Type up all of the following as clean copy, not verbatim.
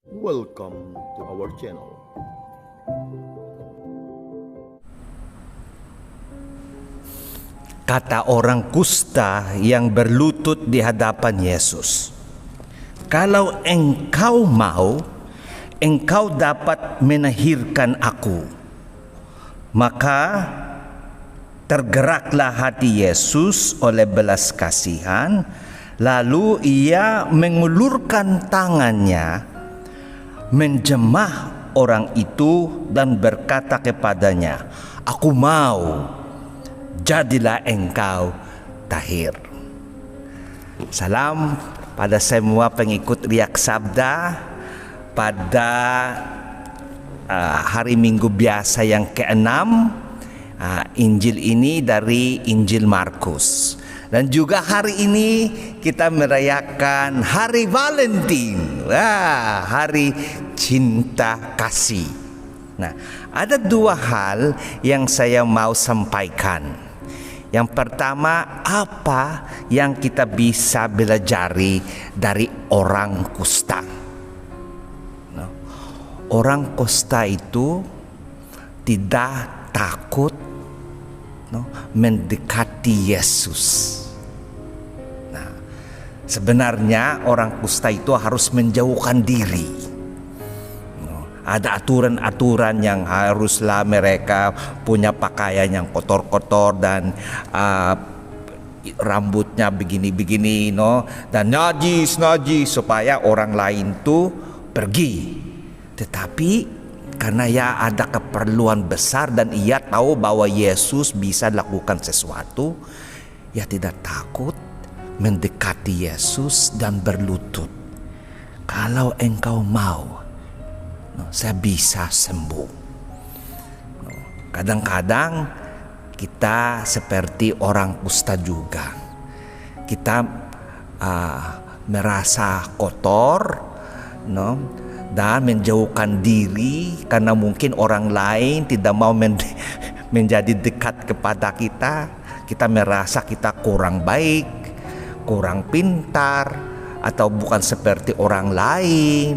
Welcome to our channel. Kata orang kusta yang berlutut di hadapan Yesus, "Kalau engkau mau, engkau dapat menahirkan aku." Maka tergeraklah hati Yesus oleh belas kasihan, lalu ia mengulurkan tangannya, menjamah orang itu dan berkata kepadanya, "Aku mau, jadilah engkau tahir." Salam pada semua pengikut Riak Sabda pada hari Minggu biasa yang ke-6. Injil ini dari Injil Markus. Dan juga hari ini kita merayakan Hari Valentine, Hari Cinta Kasih. Nah, ada dua hal yang saya mau sampaikan. Yang pertama, apa yang kita bisa belajari dari orang kusta? Orang kusta itu tidak takut mendekati Yesus. Nah, sebenarnya orang kusta itu harus menjauhkan diri. Ada aturan-aturan yang haruslah mereka punya pakaian yang kotor-kotor dan rambutnya begini-begini, dan najis supaya orang lain tuh pergi. Tetapi karena ya ada keperluan besar dan ia tahu bahwa Yesus bisa lakukan sesuatu, ia tidak takut mendekati Yesus dan berlutut. "Kalau engkau mau, saya bisa sembuh." Kadang-kadang kita seperti orang kusta juga. Kita merasa kotor, dan menjauhkan diri karena mungkin orang lain tidak mau menjadi dekat kepada kita. Kita merasa kita kurang baik, kurang pintar, atau bukan seperti orang lain.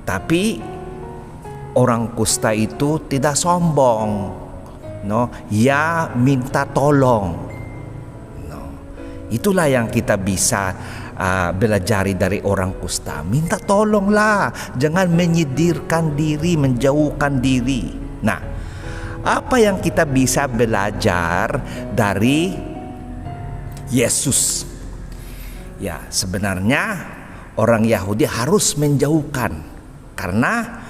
Tapi orang kusta itu tidak sombong. Ia minta tolong. Itulah yang kita bisa belajar dari orang kusta. Minta tolonglah, jangan menyedirkan diri, menjauhkan diri. Nah, apa yang kita bisa belajar dari Yesus? Ya, sebenarnya orang Yahudi harus menjauhkan, karena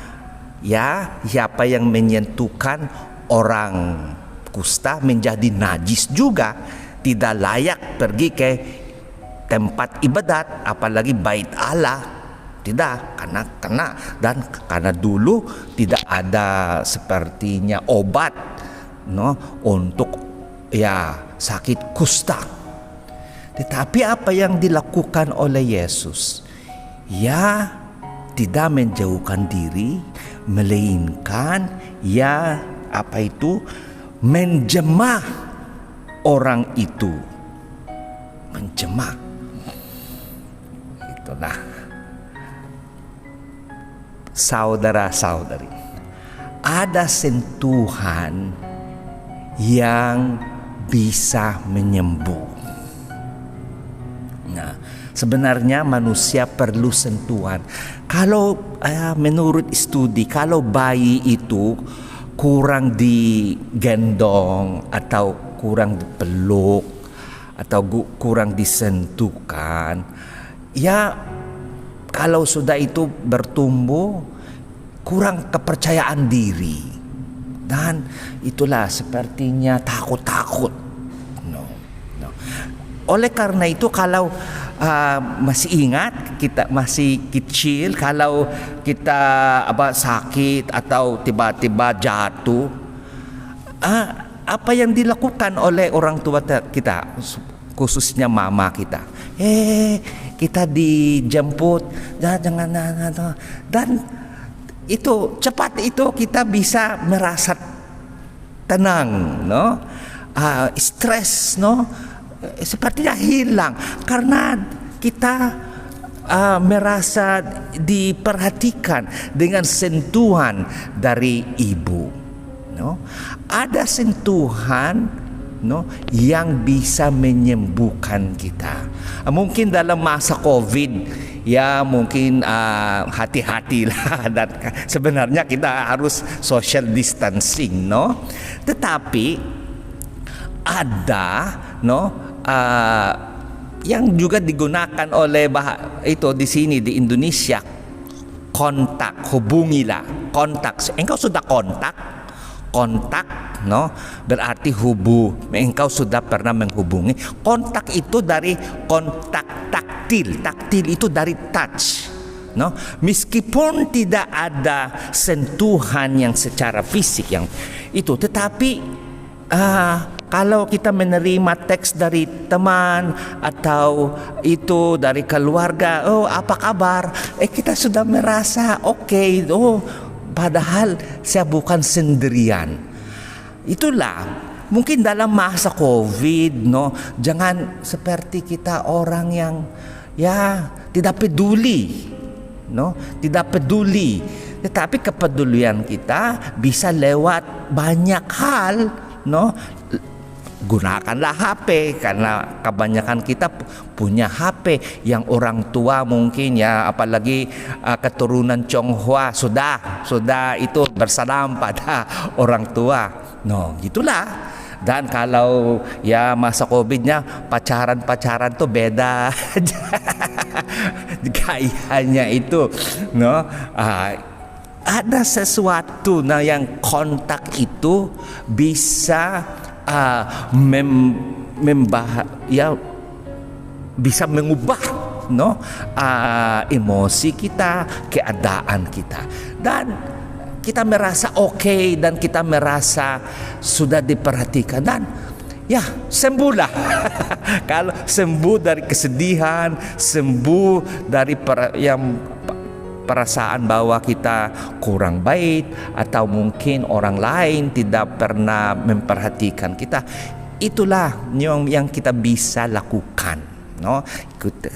ya siapa yang menyentuhkan orang kusta menjadi najis juga, tidak layak pergi ke tempat ibadat, apalagi bait Allah. Tidak, karena dulu tidak ada sepertinya obat untuk sakit kusta. Tetapi apa yang dilakukan oleh Yesus? Ya, tidak menjauhkan diri, melainkan menjamah orang itu. Menjamah. Itulah, saudara-saudari, ada sentuhan yang bisa menyembuh. Nah, sebenarnya manusia perlu sentuhan. Kalau menurut studi, kalau bayi itu kurang digendong atau kurang dipeluk atau kurang disentuhkan, ya kalau sudah itu bertumbuh, kurang kepercayaan diri, dan itulah sepertinya takut-takut. Oleh karena itu, kalau masih ingat, kita masih kecil, kalau kita sakit atau tiba-tiba jatuh, apa yang dilakukan oleh orang tua kita, khususnya mama kita? Kita dijemput, jangan, dan itu cepat itu kita bisa merasa tenang, stres, sepertinya hilang karena kita merasa diperhatikan dengan sentuhan dari ibu. No? Ada sentuhan, no, yang bisa menyembuhkan kita. Mungkin dalam masa COVID, ya mungkin hati-hatilah dan sebenarnya kita harus social distancing, no. Tetapi ada, no, yang juga digunakan oleh itu di sini di Indonesia, kontak, hubungilah, kontak. Engkau sudah kontak, no, berarti engkau sudah pernah menghubungi. Kontak itu dari kontak taktil itu dari touch, no, meskipun tidak ada sentuhan yang secara fisik yang itu, tetapi kalau kita menerima teks dari teman atau itu dari keluarga, oh apa kabar, kita sudah merasa oke, oh padahal saya bukan sendirian. Itulah mungkin dalam masa COVID, no, jangan seperti kita orang yang ya tidak peduli, no, tidak peduli. Tetapi kepedulian kita bisa lewat banyak hal, no. Gunakanlah HP, karena kebanyakan kita punya HP. Yang orang tua mungkin ya, apalagi keturunan Tionghoa sudah itu bersalam pada orang tua. No, gitulah. Dan kalau ya masa COVID-nya pacaran tuh beda gayanya itu, no. Ada sesuatu yang kontak itu bisa bisa mengubah, no, emosi kita, keadaan kita, dan kita merasa oke, dan kita merasa sudah diperhatikan, dan ya sembuhlah. Kalau sembuh dari kesedihan, sembuh dari perasaan bahwa kita kurang baik, atau mungkin orang lain tidak pernah memperhatikan kita, itulah yang kita bisa lakukan, no.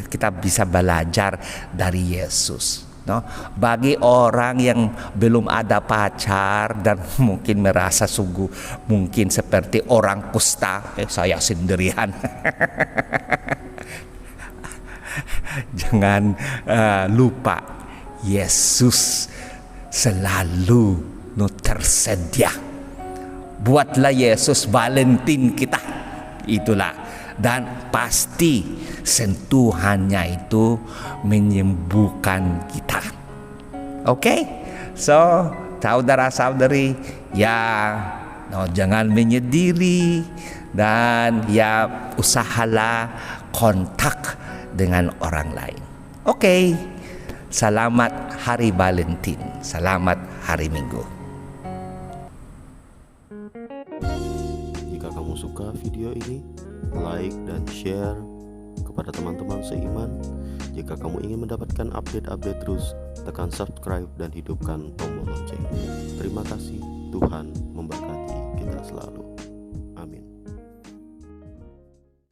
Kita bisa belajar dari Yesus, no. Bagi orang yang belum ada pacar dan mungkin merasa sungguh mungkin seperti orang kusta, saya sendirian. Jangan lupa, Yesus selalu tersedia. Buatlah Yesus Valentine kita, itulah. Dan pasti sentuhannya itu menyembuhkan kita. Oke? So, saudara-saudari, ya, no, jangan menyendiri, dan ya usahalah kontak dengan orang lain. Oke. Selamat Hari Valentine. Selamat Hari Minggu. Jika kamu suka video ini, like dan share kepada teman-teman seiman. Jika kamu ingin mendapatkan update-update terus, tekan subscribe dan hidupkan tombol lonceng. Terima kasih. Tuhan memberkati kita selalu.